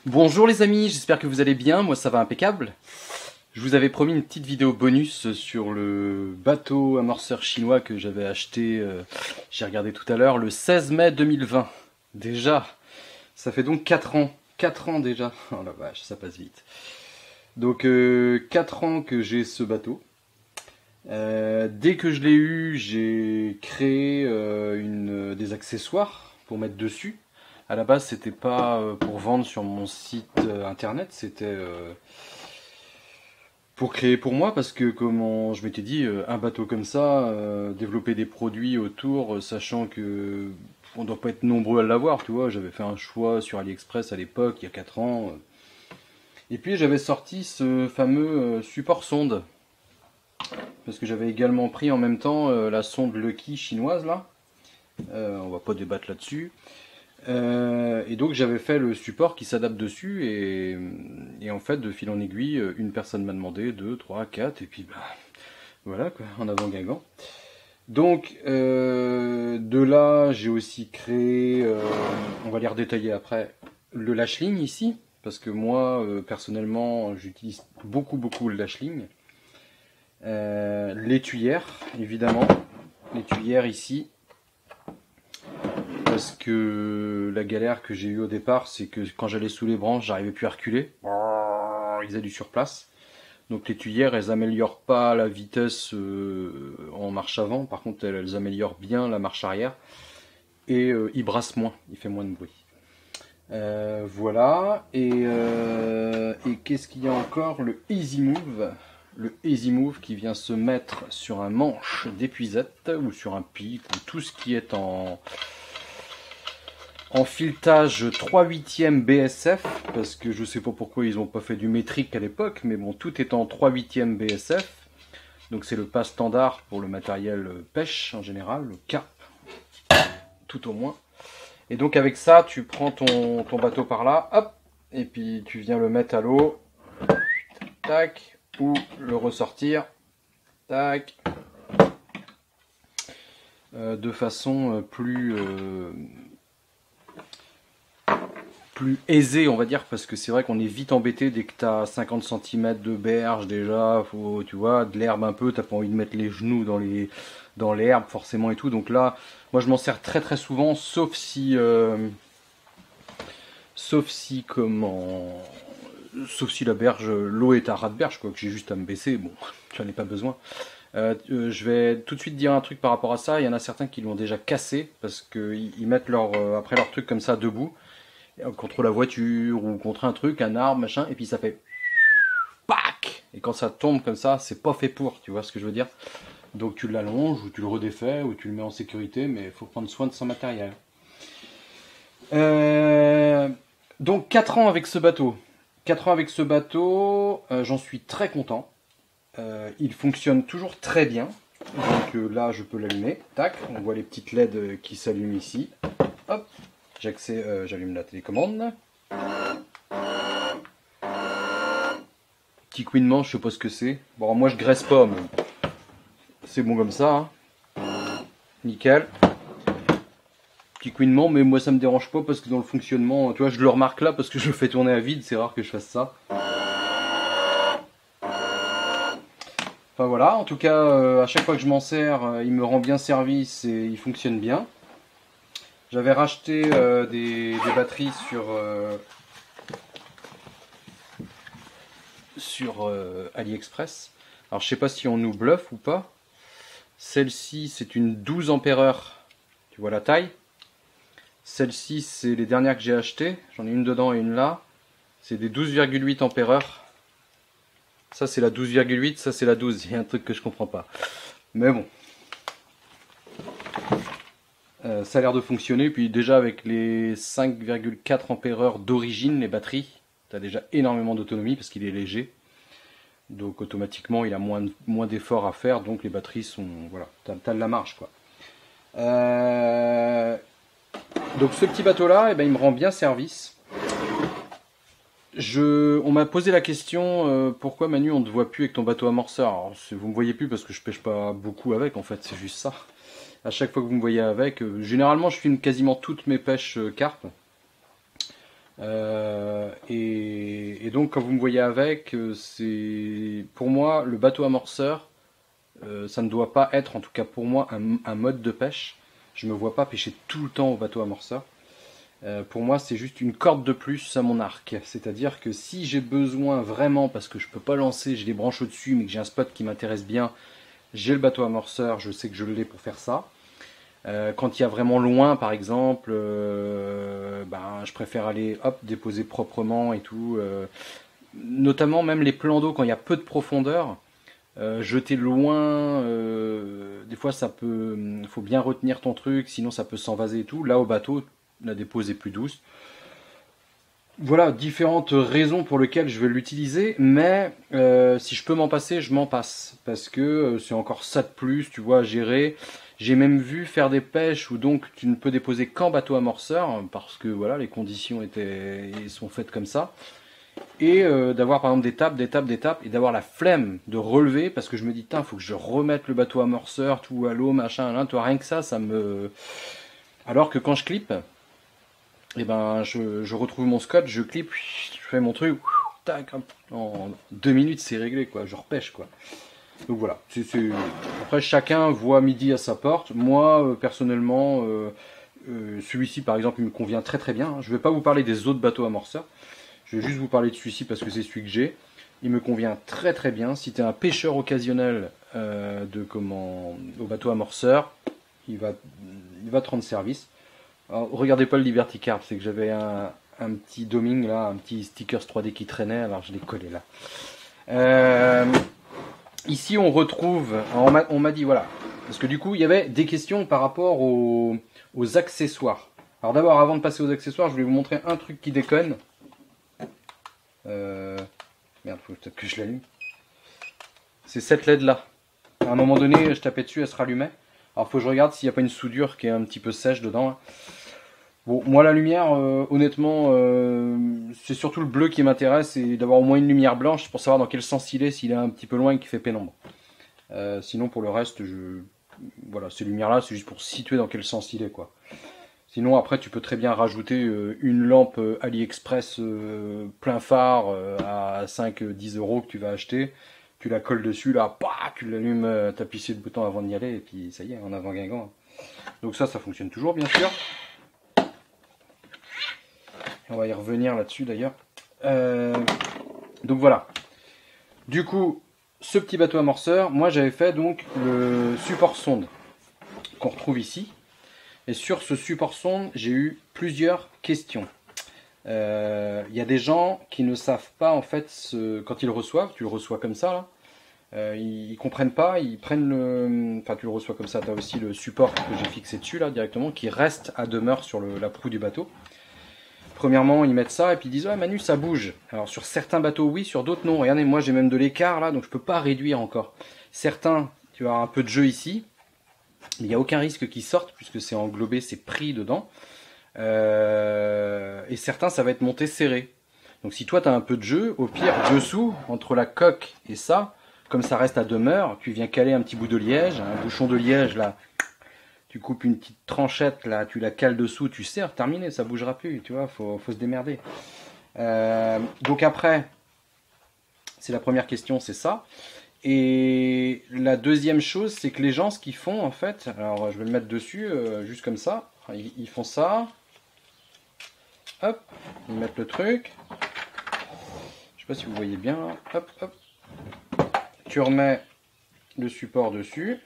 Bonjour les amis, j'espère que vous allez bien, moi ça va impeccable. Je vous avais promis une petite vidéo bonus sur le bateau amorceur chinois que j'avais acheté, j'ai regardé tout à l'heure, le 16 mai 2020. Déjà, ça fait donc 4 ans. 4 ans déjà, oh la vache, ça passe vite. Donc 4 ans que j'ai ce bateau. Dès que je l'ai eu, j'ai créé des accessoires pour mettre dessus. À la base, c'était pas pour vendre sur mon site internet, c'était pour créer pour moi, parce que comment je m'étais dit, un bateau comme ça, développer des produits autour, sachant que on doit pas être nombreux à l'avoir, tu vois. J'avais fait un choix sur AliExpress à l'époque, il y a 4 ans. Et puis j'avais sorti ce fameux support sonde, parce que j'avais également pris en même temps la sonde Lucky chinoise là. On va pas débattre là-dessus. Et donc j'avais fait le support qui s'adapte dessus et en fait de fil en aiguille, une personne m'a demandé, 2, 3, 4 et puis bah voilà quoi, en avant Guingamp. Donc de là j'ai aussi créé, on va les redétailler après, le lâche-ligne ici, parce que moi personnellement j'utilise beaucoup le lâche-ligne. L'étuyère évidemment, l'étuyère ici. Parce que la galère que j'ai eue au départ, c'est que quand j'allais sous les branches, j'arrivais plus à reculer. Ils faisaient du surplace. Donc les tuyères, elles améliorent pas la vitesse en marche avant. Par contre, elles améliorent bien la marche arrière. Et ils brassent moins, il fait moins de bruit. Voilà. Et qu'est-ce qu'il y a encore? Le Easy Move. Le Easy Move qui vient se mettre sur un manche d'épuisette ou sur un pic ou tout ce qui est en filetage 3/8 BSF, parce que je sais pas pourquoi ils n'ont pas fait du métrique à l'époque, mais bon, tout est en 3/8 BSF. Donc c'est le pas standard pour le matériel pêche en général, le carp, tout au moins. Et donc avec ça, tu prends ton bateau par là, hop, et puis tu viens le mettre à l'eau, tac, ou le ressortir, tac, de façon plus aisé, on va dire, parce que c'est vrai qu'on est vite embêté dès que tu as 50 cm de berge déjà, faut, tu vois, de l'herbe un peu, t'as pas envie de mettre les genoux dans l'herbe forcément et tout. Donc là, moi je m'en sers très souvent, sauf si la berge, l'eau est à ras de berge, quoi, que j'ai juste à me baisser, bon, j'en ai pas besoin. Je vais tout de suite dire un truc par rapport à ça. Il y en a certains qui l'ont déjà cassé parce qu'ils mettent après leur truc comme ça debout contre la voiture ou contre un truc, un arbre, machin, et puis ça fait PAC. Et quand ça tombe comme ça, c'est pas fait pour, tu vois ce que je veux dire. Donc tu l'allonges ou tu le redéfais ou tu le mets en sécurité, mais il faut prendre soin de son matériel. Donc 4 ans avec ce bateau. 4 ans avec ce bateau, j'en suis très content. Il fonctionne toujours très bien. Donc là, je peux l'allumer. Tac, on voit les petites LED qui s'allument ici. Hop, j'allume la télécommande. Petit couinement, je sais pas ce que c'est. Bon, moi je graisse pas, mais c'est bon comme ça. Hein. Nickel. Petit couinement, mais moi ça me dérange pas parce que dans le fonctionnement, tu vois, je le remarque là parce que je le fais tourner à vide, c'est rare que je fasse ça. Enfin voilà, en tout cas, à chaque fois que je m'en sers, il me rend bien service et il fonctionne bien. J'avais racheté des batteries sur AliExpress. Alors je sais pas si on nous bluffe ou pas. Celle-ci c'est une 12 ampères. Tu vois la taille. Celle-ci c'est les dernières que j'ai achetées. J'en ai une dedans et une là. C'est des 12,8 ampères. Ça c'est la 12,8, ça c'est la 12. Il y a un truc que je comprends pas. Mais bon. Ça a l'air de fonctionner. Puis déjà avec les 5,4 ampères d'origine, les batteries, tu as déjà énormément d'autonomie parce qu'il est léger. Donc automatiquement il a moins d'efforts à faire. Donc les batteries sont... Voilà, tu as de la marge quoi. Donc ce petit bateau là, eh ben, il me rend bien service. On m'a posé la question pourquoi Manu on ne te voit plus avec ton bateau amorceur. Alors, vous me voyez plus parce que je pêche pas beaucoup avec en fait, c'est juste ça. À chaque fois que vous me voyez avec, généralement je filme quasiment toutes mes pêches carpes. Et donc quand vous me voyez avec, c'est pour moi le bateau amorceur, ça ne doit pas être, en tout cas pour moi, un mode de pêche. Je me vois pas pêcher tout le temps au bateau amorceur. Pour moi, c'est juste une corde de plus à mon arc. C'est-à-dire que si j'ai besoin vraiment, parce que je peux pas lancer, j'ai des branches au-dessus, mais que j'ai un spot qui m'intéresse bien, j'ai le bateau amorceur, je sais que je l'ai pour faire ça. Quand il y a vraiment loin, par exemple, ben, je préfère aller hop, déposer proprement et tout. Notamment même les plans d'eau, quand il y a peu de profondeur, jeter loin, des fois ça peut, faut bien retenir ton truc, sinon ça peut s'envaser et tout. Là au bateau, la dépose est plus douce. Voilà, différentes raisons pour lesquelles je vais l'utiliser, mais si je peux m'en passer, je m'en passe. Parce que c'est encore ça de plus, tu vois, à gérer. J'ai même vu faire des pêches où donc tu ne peux déposer qu'en bateau amorceur, parce que voilà, les conditions sont faites comme ça. Et d'avoir par exemple des tapes, et d'avoir la flemme de relever, parce que je me dis, il faut que je remette le bateau amorceur, tout à l'eau, machin, là, toi, rien que ça me... Alors que quand je clippe, et ben je retrouve mon scotch, je clip, je fais mon truc, tac, en 2 minutes c'est réglé quoi, je repêche quoi. Donc voilà, après chacun voit midi à sa porte. Moi personnellement, celui-ci par exemple il me convient très très bien. Je ne vais pas vous parler des autres bateaux amorceurs, je vais juste vous parler de celui-ci parce que c'est celui que j'ai. Il me convient très très bien. Si tu es un pêcheur occasionnel au bateau amorceur, il va te rendre service. Alors, regardez pas le Liberty Carp, c'est que j'avais un petit doming là, un petit stickers 3D qui traînait, alors je l'ai collé là. Ici on retrouve, on m'a dit voilà, parce que du coup il y avait des questions par rapport aux accessoires. Alors d'abord avant de passer aux accessoires, je voulais vous montrer un truc qui déconne. Merde, faut peut-être que je l'allume. C'est cette LED là. À un moment donné, je tapais dessus, elle se rallumait. Alors faut que je regarde s'il n'y a pas une soudure qui est un petit peu sèche dedans. Là. Bon, moi la lumière, honnêtement, c'est surtout le bleu qui m'intéresse et d'avoir au moins une lumière blanche pour savoir dans quel sens il est, s'il est un petit peu loin et qu'il fait pénombre. Sinon pour le reste, voilà, ces lumières-là, c'est juste pour situer dans quel sens il est, quoi. Sinon après, tu peux très bien rajouter une lampe AliExpress plein phare à 5-10 euros que tu vas acheter. Tu la colles dessus, là, bah, tu l'allumes, tu appuies sur le bouton avant d'y aller et puis ça y est, en avant Guingamp. Donc ça fonctionne toujours, bien sûr. On va y revenir là-dessus d'ailleurs. Donc voilà. Du coup, ce petit bateau amorceur, moi j'avais fait donc le support sonde qu'on retrouve ici. Et sur ce support sonde, j'ai eu plusieurs questions. Il y a des gens qui ne savent pas en fait quand ils le reçoivent, tu le reçois comme ça là. Ils comprennent pas, ils prennent enfin tu le reçois comme ça, tu as aussi le support que j'ai fixé dessus là directement qui reste à demeure sur la proue du bateau. Premièrement, ils mettent ça et puis ils disent ouais Manu ça bouge. Alors sur certains bateaux oui, sur d'autres non. Regardez, moi j'ai même de l'écart là, donc je peux pas réduire encore. Certains, tu vas avoir un peu de jeu ici, mais il n'y a aucun risque qu'ils sortent puisque c'est englobé, c'est pris dedans. Et certains ça va être monté serré. Donc si toi tu as un peu de jeu, au pire dessous, entre la coque et ça, comme ça reste à demeure, tu viens caler un petit bout de liège, un bouchon de liège là. Tu coupes une petite tranchette là, tu la cales dessous, tu serres, terminé, ça bougera plus, tu vois, faut se démerder. Donc après, c'est la première question, c'est ça. Et la deuxième chose, c'est que les gens, ce qu'ils font en fait, alors je vais le mettre dessus, juste comme ça, ils font ça, hop, ils mettent le truc, je sais pas si vous voyez bien, hop, hop, tu remets le support dessus.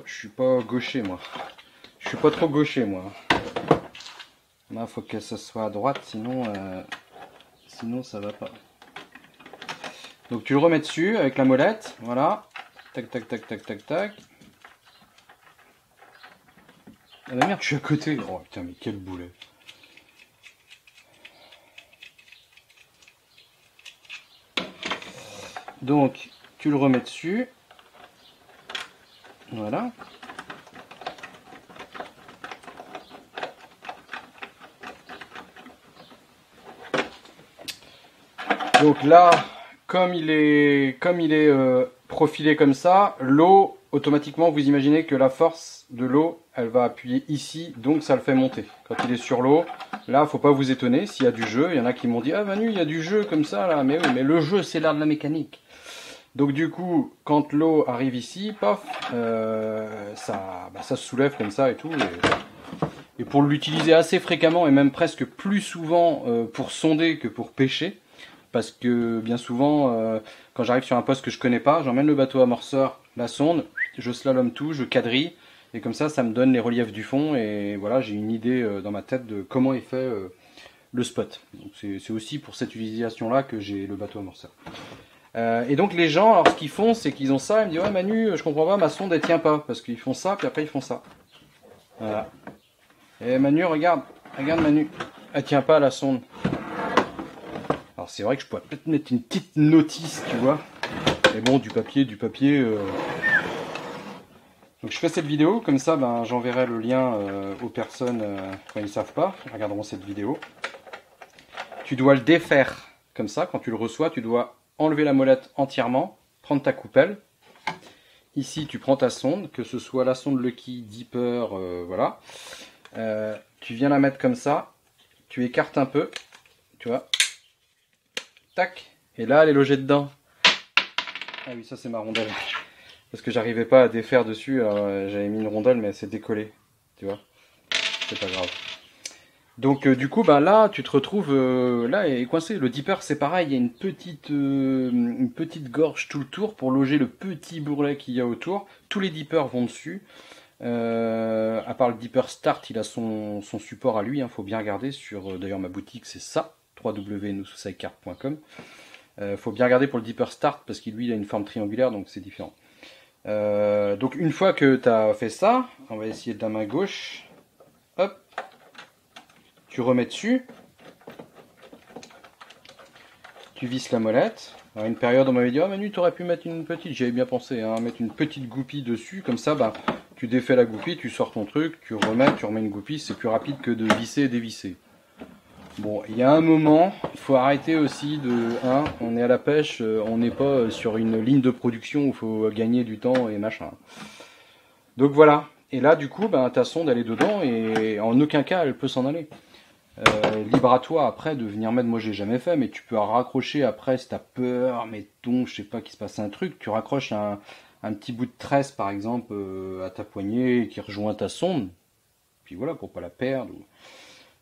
Je suis pas gaucher moi. Je suis pas trop gaucher moi. Là, faut que ça soit à droite, sinon ça va pas. Donc tu le remets dessus avec la molette, voilà. Tac tac tac tac tac tac. Ah la merde, je suis à côté. Oh putain, mais quel boulet. Donc tu le remets dessus. Voilà. Donc là, comme il est profilé comme ça, l'eau automatiquement vous imaginez que la force de l'eau, elle va appuyer ici, donc ça le fait monter. Quand il est sur l'eau, là, faut pas vous étonner s'il y a du jeu. Il y en a qui m'ont dit, ah Manu, il y a du jeu comme ça là, mais oui, mais le jeu c'est l'art de la mécanique. Donc du coup, quand l'eau arrive ici, paf, ça se soulève comme ça et tout. Et pour l'utiliser assez fréquemment et même presque plus souvent pour sonder que pour pêcher, parce que bien souvent, quand j'arrive sur un poste que je connais pas, j'emmène le bateau amorceur, la sonde, je slalome tout, je quadrille, et comme ça me donne les reliefs du fond, et voilà, j'ai une idée dans ma tête de comment est fait le spot. C'est aussi pour cette utilisation-là que j'ai le bateau amorceur. Et donc les gens, alors ce qu'ils font, c'est qu'ils ont ça, ils me disent ouais Manu, je comprends pas, ma sonde elle tient pas, parce qu'ils font ça, puis après ils font ça. Voilà. Et Manu, regarde Manu, elle tient pas la sonde. Alors c'est vrai que je pourrais peut-être mettre une petite notice, tu vois. Mais bon, du papier. Donc je fais cette vidéo, comme ça ben, j'enverrai le lien aux personnes quand ils ne savent pas, ils regarderont cette vidéo. Tu dois le défaire, comme ça, quand tu le reçois, tu dois enlever la molette entièrement, prendre ta coupelle. Ici, tu prends ta sonde, que ce soit la sonde Lucky, Deeper, voilà. Tu viens la mettre comme ça, tu écartes un peu, tu vois. Tac, et là, elle est logée dedans. Ah oui, ça c'est ma rondelle. Parce que j'arrivais pas à défaire dessus, j'avais mis une rondelle, mais elle s'est décollée, tu vois. C'est pas grave. Donc du coup, bah là, tu te retrouves là et coincé. Le dipper, c'est pareil, il y a une petite gorge tout le tour pour loger le petit bourrelet qu'il y a autour. Tous les dippers vont dessus. À part le dipper start, il a son support à lui. Faut bien regarder sur. D'ailleurs, ma boutique, c'est ça, www.nosusaicart.com. Faut bien regarder pour le dipper start parce qu'il lui, il a une forme triangulaire, donc c'est différent. Donc une fois que tu as fait ça, on va essayer de la main gauche. Hop. Tu remets dessus, tu visses la molette. Alors une période on m'avait dit, oh Manu, tu aurais pu mettre une petite, j'avais bien pensé, hein, mettre une petite goupille dessus, comme ça bah, tu défais la goupille, tu sors ton truc, tu remets une goupille, c'est plus rapide que de visser et dévisser. Bon, il y a un moment, il faut arrêter aussi on est à la pêche, on n'est pas sur une ligne de production où il faut gagner du temps et machin. Donc voilà, et là du coup, bah, ta sonde elle est dedans et en aucun cas elle peut s'en aller. Libre à toi après de venir mettre, moi j'ai jamais fait, mais tu peux raccrocher après si t'as peur, mettons, je sais pas qu'il se passe un truc, tu raccroches un petit bout de tresse par exemple à ta poignée qui rejoint ta sonde, puis voilà pour pas la perdre.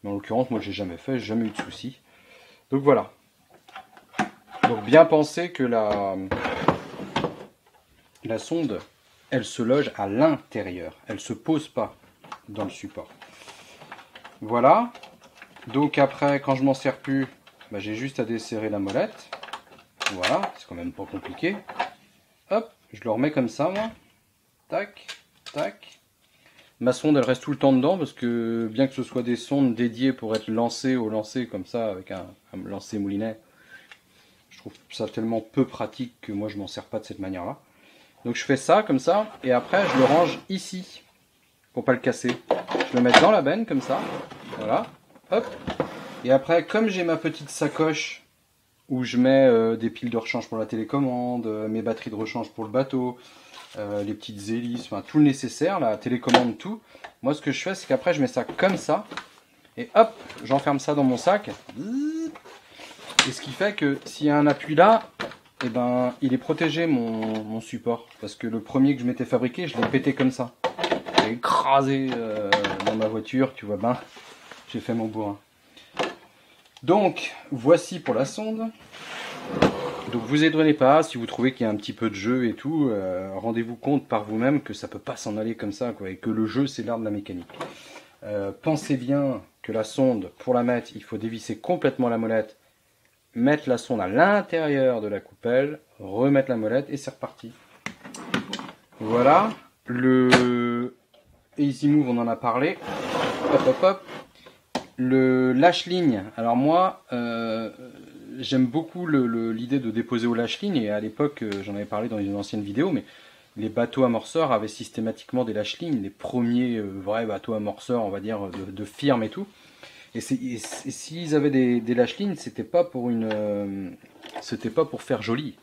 Mais en l'occurrence moi j'ai jamais fait, j'ai jamais eu de soucis. Donc voilà. Donc bien penser que la sonde elle se loge à l'intérieur, elle se pose pas dans le support. Voilà. Donc après, quand je m'en sers plus, bah, j'ai juste à desserrer la molette. Voilà, c'est quand même pas compliqué. Hop, je le remets comme ça, moi. Tac, tac. Ma sonde, elle reste tout le temps dedans, parce que bien que ce soit des sondes dédiées pour être lancées au lancer, comme ça, avec un lancer moulinet, je trouve ça tellement peu pratique que moi, je m'en sers pas de cette manière-là. Donc je fais ça, comme ça, et après, je le range ici, pour pas le casser. Je le mets dans la benne, comme ça. Voilà. Hop. Et après, comme j'ai ma petite sacoche où je mets des piles de rechange pour la télécommande, mes batteries de rechange pour le bateau, les petites hélices, enfin tout le nécessaire, la télécommande, tout. Moi, ce que je fais, c'est qu'après, je mets ça comme ça. Et hop, j'enferme ça dans mon sac. Et ce qui fait que s'il y a un appui là, eh ben, il est protégé mon support. Parce que le premier que je m'étais fabriqué, je l'ai pété comme ça. J'ai écrasé dans ma voiture, tu vois ben. J'ai fait mon bourrin. Donc, voici pour la sonde. Donc, vous étonnez pas, si vous trouvez qu'il y a un petit peu de jeu et tout, rendez-vous compte par vous-même que ça peut pas s'en aller comme ça, quoi, et que le jeu, c'est l'art de la mécanique. Pensez bien que la sonde, pour la mettre, il faut dévisser complètement la molette, mettre la sonde à l'intérieur de la coupelle, remettre la molette, et c'est reparti. Voilà. Le Easy Move, on en a parlé. Hop, hop, hop. Le lâche-ligne, alors moi j'aime beaucoup l'idée de déposer au lâche-ligne, et à l'époque j'en avais parlé dans une ancienne vidéo, mais les bateaux amorceurs avaient systématiquement des lâche-lignes, les premiers vrais bateaux amorceurs, on va dire, de firme et tout. Et s'ils avaient des lâche-lignes, c'était pas pour faire joli.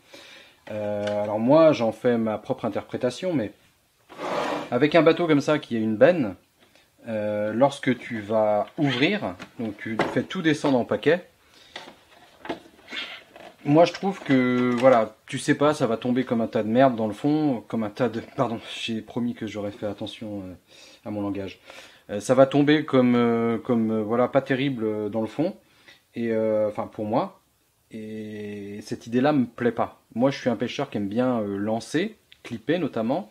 Alors moi j'en fais ma propre interprétation, mais Avec un bateau comme ça qui a une benne, lorsque tu vas ouvrir, donc tu fais tout descendre en paquet. Moi je trouve que voilà, tu sais pas, ça va tomber comme un tas de merde dans le fond, comme un tas de... Pardon, j'ai promis que j'aurais fait attention à mon langage. Ça va tomber comme voilà, pas terrible dans le fond, et enfin pour moi, et cette idée-là me plaît pas. Moi je suis un pêcheur qui aime bien lancer, clipper notamment,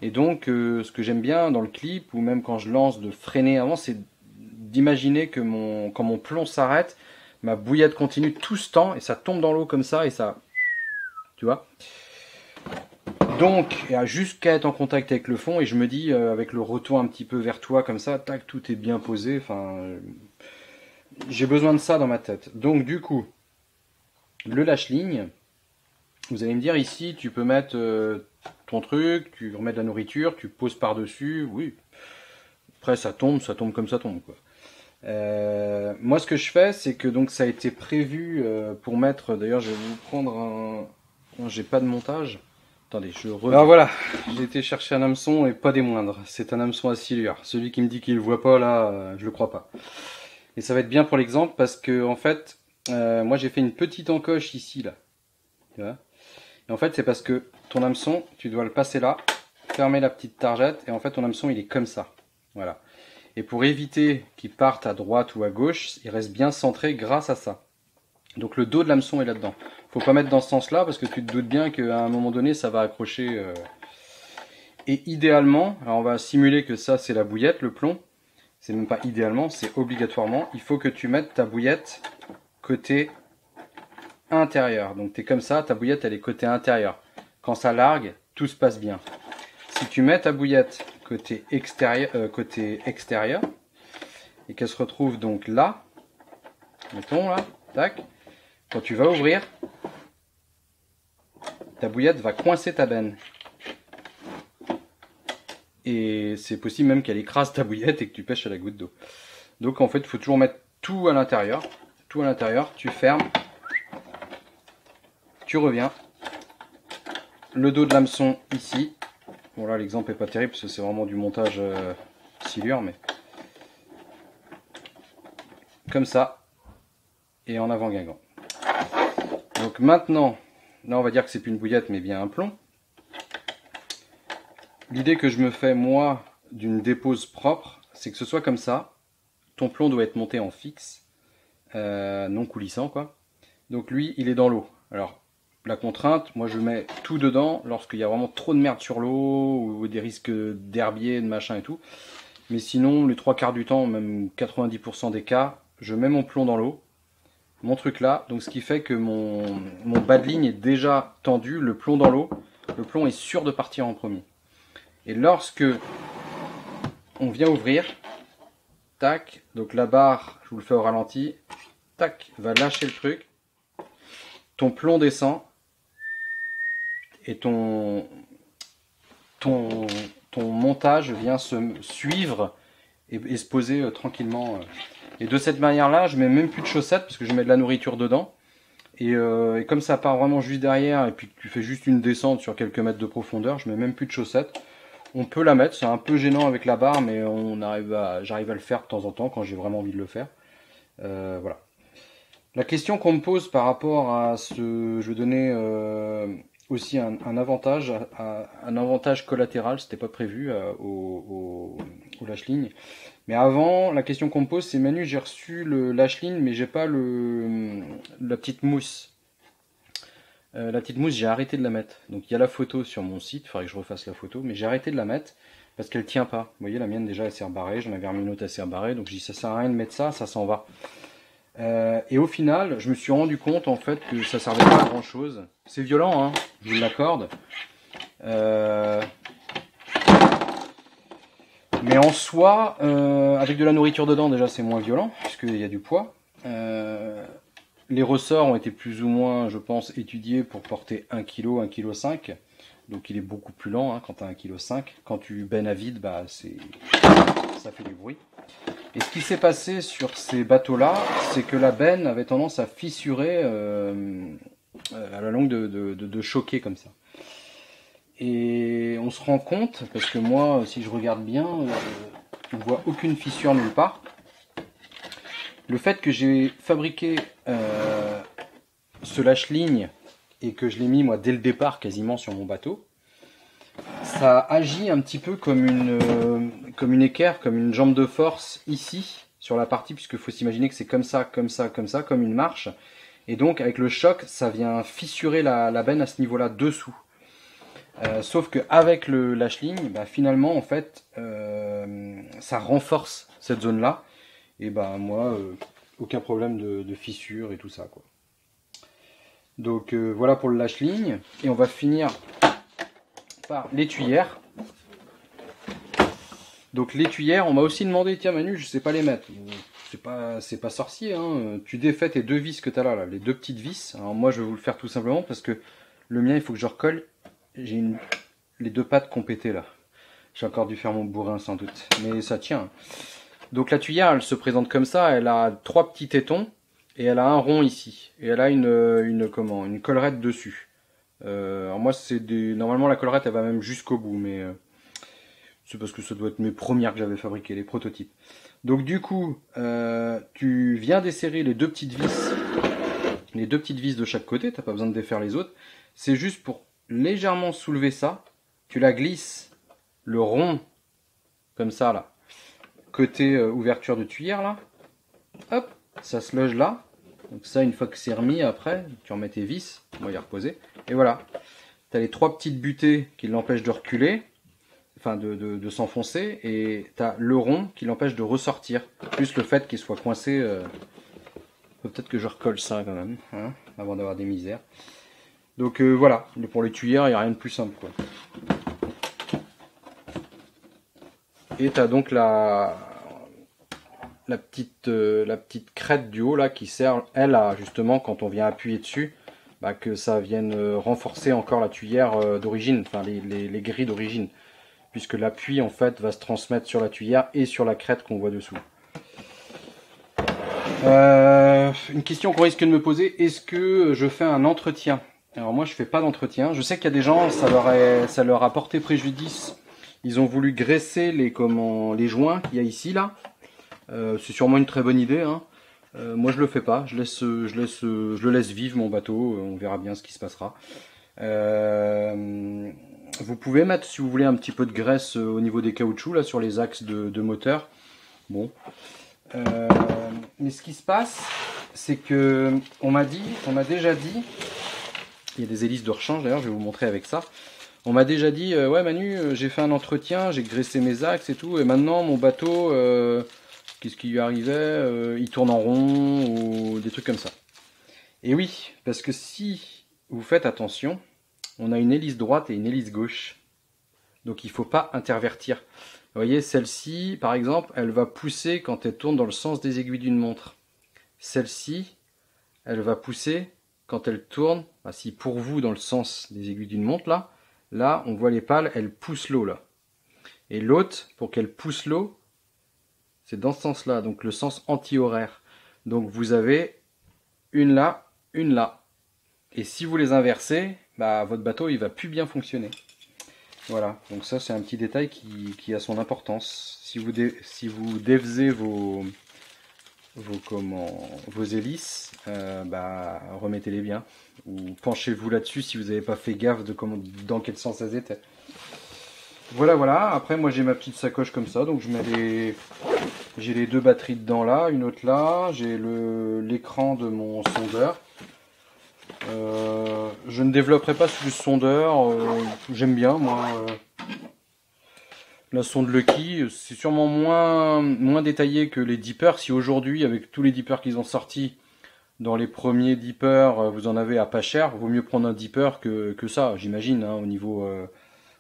et donc ce que j'aime bien dans le clip, ou même quand je lance, de freiner avant, c'est d'imaginer que quand mon plomb s'arrête, ma bouillette continue tout ce temps et ça tombe dans l'eau comme ça et ça, tu vois. Donc, jusqu'à être en contact avec le fond, et je me dis, avec le retour un petit peu vers toi comme ça, tac, tout est bien posé, enfin, j'ai besoin de ça dans ma tête. Donc du coup, le lâche-ligne, vous allez me dire ici, tu peux mettre ton truc, tu remets de la nourriture, tu poses par-dessus, oui. Après ça tombe comme ça tombe, quoi. Moi ce que je fais c'est que donc ça a été prévu pour mettre, d'ailleurs je vais vous prendre un... Non, j'ai pas de montage. Attendez, alors voilà, j'ai été chercher un hameçon et pas des moindres. C'est un hameçon à silure. Celui qui me dit qu'il le voit pas là, je le crois pas. Et ça va être bien pour l'exemple parce que en fait, moi j'ai fait une petite encoche ici là. Tu vois, et en fait c'est parce que ton hameçon, tu dois le passer là, fermer la petite targette et en fait ton hameçon il est comme ça. Voilà. Et pour éviter qu'il parte à droite ou à gauche, il reste bien centré grâce à ça. Donc le dos de l'hameçon est là-dedans. Faut pas mettre dans ce sens-là parce que tu te doutes bien qu'à un moment donné, ça va accrocher. Et idéalement, alors on va simuler que ça c'est la bouillette, le plomb. C'est même pas idéalement, c'est obligatoirement. Il faut que tu mettes ta bouillette côté intérieur. Donc tu es comme ça, ta bouillette elle est côté intérieur. Quand ça largue, tout se passe bien. Si tu mets ta bouillette côté extérieur et qu'elle se retrouve donc là, mettons là, tac, quand tu vas ouvrir, ta bouillette va coincer ta benne. Et c'est possible même qu'elle écrase ta bouillette et que tu pêches à la goutte d'eau. Donc en fait, il faut toujours mettre tout à l'intérieur. Tout à l'intérieur, tu fermes, tu reviens. Le dos de l'hameçon ici. Bon là l'exemple est pas terrible parce que c'est vraiment du montage silure, mais comme ça et en avant guingant. Donc maintenant, là on va dire que c'est plus une bouillette mais bien un plomb. L'idée que je me fais moi d'une dépose propre, c'est que ce soit comme ça. Ton plomb doit être monté en fixe, non coulissant quoi. Donc lui il est dans l'eau. Alors la contrainte, moi je mets tout dedans lorsqu'il y a vraiment trop de merde sur l'eau ou des risques d'herbier, de machin et tout. Mais sinon, les 3/4 du temps, même 90% des cas, je mets mon plomb dans l'eau, mon truc là. Donc ce qui fait que mon bas de ligne est déjà tendu, le plomb dans l'eau, le plomb est sûr de partir en premier. Et lorsque on vient ouvrir, tac, donc la barre, je vous le fais au ralenti, tac, va lâcher le truc, ton plomb descend, et ton montage vient se suivre et se poser tranquillement. Et de cette manière-là, je mets même plus de chaussettes parce que je mets de la nourriture dedans. Et comme ça part vraiment juste derrière et puis que tu fais juste une descente sur quelques mètres de profondeur, je mets même plus de chaussettes. On peut la mettre, c'est un peu gênant avec la barre, mais j'arrive à le faire de temps en temps quand j'ai vraiment envie de le faire. Voilà. La question qu'on me pose par rapport à ce... Je vais donner aussi un avantage collatéral, c'était pas prévu au lâche-ligne. Mais avant, la question qu'on me pose, c'est Manu, j'ai reçu le lâche-ligne, mais j'ai pas la petite mousse. La petite mousse, j'ai arrêté de la mettre. Donc il y a la photo sur mon site, il faudrait que je refasse la photo, mais j'ai arrêté de la mettre parce qu'elle tient pas. Vous voyez, la mienne déjà elle s'est rebarrée, j'en avais remis une autre, elle s'est rebarrée, donc je dis ça sert à rien de mettre ça, ça s'en va. Et au final, je me suis rendu compte en fait que ça servait pas à grand chose. C'est violent, hein, je vous l'accorde. Mais en soi, avec de la nourriture dedans, déjà c'est moins violent, puisqu'il y a du poids. Les ressorts ont été plus ou moins, je pense, étudiés pour porter 1 kg, 1,5 kg. Donc il est beaucoup plus lent hein, quand tu as 1,5 kg. Quand tu bennes à vide, bah, ça fait du bruit. Et ce qui s'est passé sur ces bateaux-là, c'est que la benne avait tendance à fissurer à la longue de choquer comme ça. Et on se rend compte, parce que moi, si je regarde bien, on voit aucune fissure nulle part. Le fait que j'ai fabriqué ce lâche-ligne et que je l'ai mis moi dès le départ quasiment sur mon bateau, ça agit un petit peu comme une équerre, comme une jambe de force ici sur la partie, puisqu'il faut s'imaginer que c'est comme ça, comme ça, comme ça, comme une marche. Et donc avec le choc, ça vient fissurer la benne à ce niveau-là dessous. Sauf qu'avec le lâche-ligne, bah, finalement en fait, ça renforce cette zone-là. Et bah moi, aucun problème de fissure et tout ça, quoi. Donc voilà pour le lâche-ligne. Et on va finir par l'étuyère. Donc l'étuyère, on m'a aussi demandé, tiens Manu, je sais pas les mettre. C'est pas sorcier, hein. Tu défais tes deux vis que tu as là, les deux petites vis. Alors moi je vais vous le faire tout simplement parce que le mien il faut que je recolle. J'ai les deux pattes qui ont pété là. J'ai encore dû faire mon bourrin sans doute, mais ça tient. Donc la tuyère elle se présente comme ça, elle a trois petits tétons et elle a un rond ici. Et elle a une collerette dessus. Alors moi normalement la collerette elle va même jusqu'au bout, mais c'est parce que ça doit être mes premières que j'avais fabriquées, les prototypes. Donc du coup, tu viens desserrer les deux petites vis de chaque côté, t'as pas besoin de défaire les autres. C'est juste pour légèrement soulever ça, tu la glisses le rond comme ça là, côté ouverture de tuyère là. Hop, ça se loge là. Donc ça, une fois que c'est remis après, tu remets tes vis, on va y reposer. Et voilà, tu as les trois petites butées qui l'empêchent de reculer, enfin de s'enfoncer, et tu as le rond qui l'empêche de ressortir, plus le fait qu'il soit coincé. Peut-être que je recolle ça quand même, hein, avant d'avoir des misères. Donc voilà, pour les tuyères, il n'y a rien de plus simple, quoi. Et tu as donc la petite crête du haut là qui sert, elle, à justement quand on vient appuyer dessus, bah, que ça vienne renforcer encore la tuyère d'origine, enfin les grilles d'origine, puisque l'appui en fait va se transmettre sur la tuyère et sur la crête qu'on voit dessous. Une question qu'on risque de me poser, est-ce que je fais un entretien? Alors moi je fais pas d'entretien, je sais qu'il y a des gens, ça leur a porté préjudice, ils ont voulu graisser les joints qu'il y a ici là. C'est sûrement une très bonne idée, hein. Moi je le fais pas, je le laisse vivre mon bateau, on verra bien ce qui se passera. Vous pouvez mettre, si vous voulez, un petit peu de graisse au niveau des caoutchoucs là sur les axes de moteur. Bon. Mais ce qui se passe, c'est que on m'a déjà dit, il y a des hélices de rechange d'ailleurs, je vais vous montrer avec ça. On m'a déjà dit, ouais Manu, j'ai fait un entretien, j'ai graissé mes axes et tout, et maintenant mon bateau, qu'est-ce qui lui arrivait, il tourne en rond ou des trucs comme ça. Et oui, parce que si vous faites attention, on a une hélice droite et une hélice gauche. Donc il ne faut pas intervertir. Vous voyez, celle-ci, par exemple, elle va pousser quand elle tourne dans le sens des aiguilles d'une montre. Celle-ci, elle va pousser quand elle tourne, bah, si pour vous dans le sens des aiguilles d'une montre, là, on voit les pales, elles poussent l'eau là. Et l'autre, pour qu'elle pousse l'eau, c'est dans ce sens-là, donc le sens anti-horaire. Donc vous avez une là, une là. Et si vous les inversez, bah, votre bateau il va plus bien fonctionner. Voilà, donc ça c'est un petit détail qui a son importance. Si vous défaisez vos hélices, bah, remettez-les bien. Ou penchez-vous là-dessus si vous n'avez pas fait gaffe de dans quel sens elles étaient. Voilà. Après moi j'ai ma petite sacoche comme ça, donc j'ai les deux batteries dedans là, une autre là, j'ai l'écran de mon sondeur. Je ne développerai pas sur le sondeur, j'aime bien moi. La sonde Lucky, c'est sûrement moins détaillé que les dippers. Si aujourd'hui, avec tous les dippers qu'ils ont sortis, dans les premiers dippers, vous en avez à pas cher, vaut mieux prendre un dipper que ça, j'imagine, hein,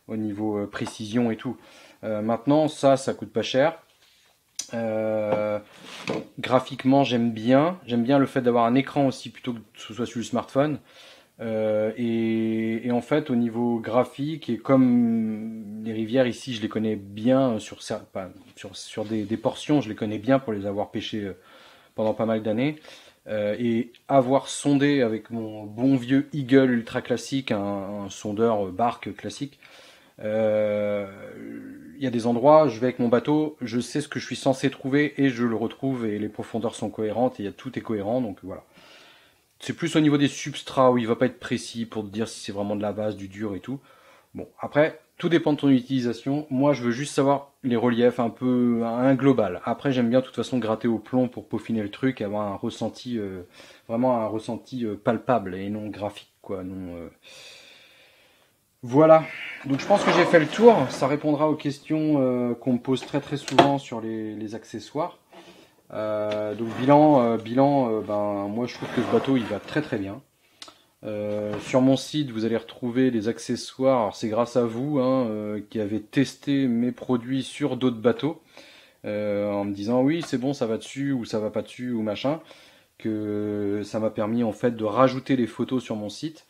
au niveau précision et tout. Maintenant, ça coûte pas cher. Graphiquement, j'aime bien le fait d'avoir un écran aussi plutôt que ce soit sur le smartphone. Et en fait, au niveau graphique, et comme les rivières ici, je les connais bien sur des portions, je les connais bien pour les avoir pêchées pendant pas mal d'années. et avoir sondé avec mon bon vieux Eagle ultra classique, un sondeur barque classique, il y a des endroits, je vais avec mon bateau, je sais ce que je suis censé trouver et je le retrouve et les profondeurs sont cohérentes et tout est cohérent, donc voilà. C'est plus au niveau des substrats où il va pas être précis pour te dire si c'est vraiment de la base, du dur et tout. Bon, après, tout dépend de ton utilisation. Moi, je veux juste savoir les reliefs, un peu un global. Après, j'aime bien de toute façon gratter au plomb pour peaufiner le truc, avoir un ressenti, vraiment un ressenti palpable et non graphique, quoi. Non, Voilà. Donc, je pense que j'ai fait le tour. Ça répondra aux questions qu'on me pose très très souvent sur les accessoires. Donc bilan, ben moi je trouve que ce bateau il va très très bien. Sur mon site, vous allez retrouver des accessoires. Alors c'est grâce à vous qui avez testé mes produits sur d'autres bateaux en me disant oui c'est bon ça va dessus ou ça va pas dessus ou machin, que ça m'a permis en fait de rajouter les photos sur mon site.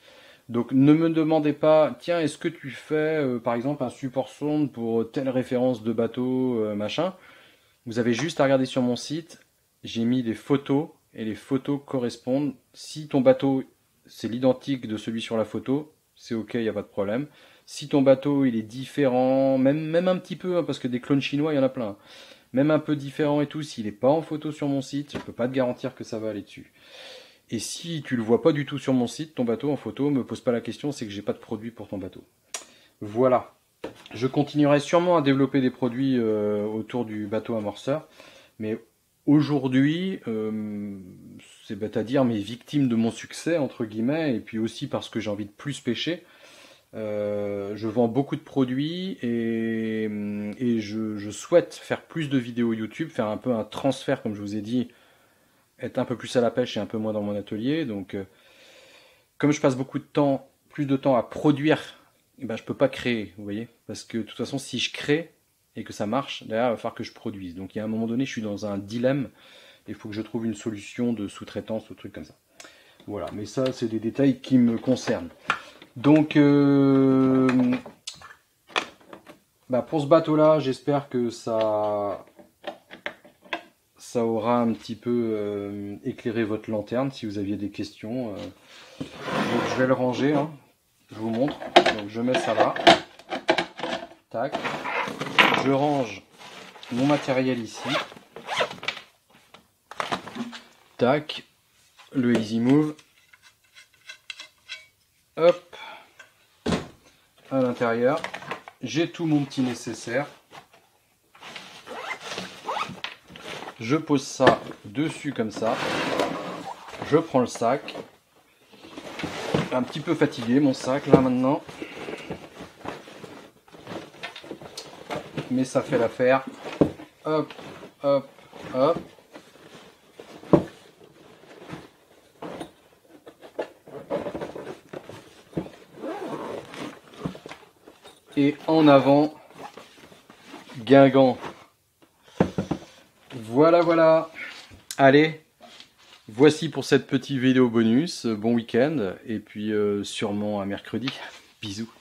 Donc ne me demandez pas tiens est-ce que tu fais par exemple un support sonde pour telle référence de bateau machin. Vous avez juste à regarder sur mon site, j'ai mis des photos et les photos correspondent. Si ton bateau c'est l'identique de celui sur la photo, c'est ok, il n'y a pas de problème. Si ton bateau il est différent, même un petit peu, parce que des clones chinois il y en a plein, même un peu différent et tout, s'il n'est pas en photo sur mon site, je ne peux pas te garantir que ça va aller dessus. Et si tu le vois pas du tout sur mon site, ton bateau en photo, me pose pas la question, c'est que j'ai pas de produit pour ton bateau. Voilà. Je continuerai sûrement à développer des produits autour du bateau amorceur, mais aujourd'hui, c'est bête à dire, mais victime de mon succès, entre guillemets, et puis aussi parce que j'ai envie de plus pêcher, je vends beaucoup de produits et je souhaite faire plus de vidéos YouTube, faire un peu un transfert, comme je vous ai dit, être un peu plus à la pêche et un peu moins dans mon atelier. Donc, comme je passe beaucoup de temps, plus de temps à produire, eh ben, je peux pas créer, vous voyez, parce que de toute façon, si je crée et que ça marche, derrière, il va falloir que je produise. Donc, il y a un moment donné, je suis dans un dilemme. Il faut que je trouve une solution de sous-traitance ou truc comme ça. Voilà, mais ça, c'est des détails qui me concernent. Donc, pour ce bateau-là, j'espère que ça aura un petit peu éclairé votre lanterne si vous aviez des questions. Donc, je vais le ranger, hein. Je vous montre. Donc, je mets ça là. Tac. Je range mon matériel ici. Tac. Le Easy Move. Hop. À l'intérieur. J'ai tout mon petit nécessaire. Je pose ça dessus comme ça. Je prends le sac. Un petit peu fatigué mon sac là maintenant. Mais ça fait l'affaire. Hop, hop, hop. Et en avant, Guingamp. Voilà, voilà. Allez, voici pour cette petite vidéo bonus. Bon week-end et puis sûrement à mercredi. Bisous.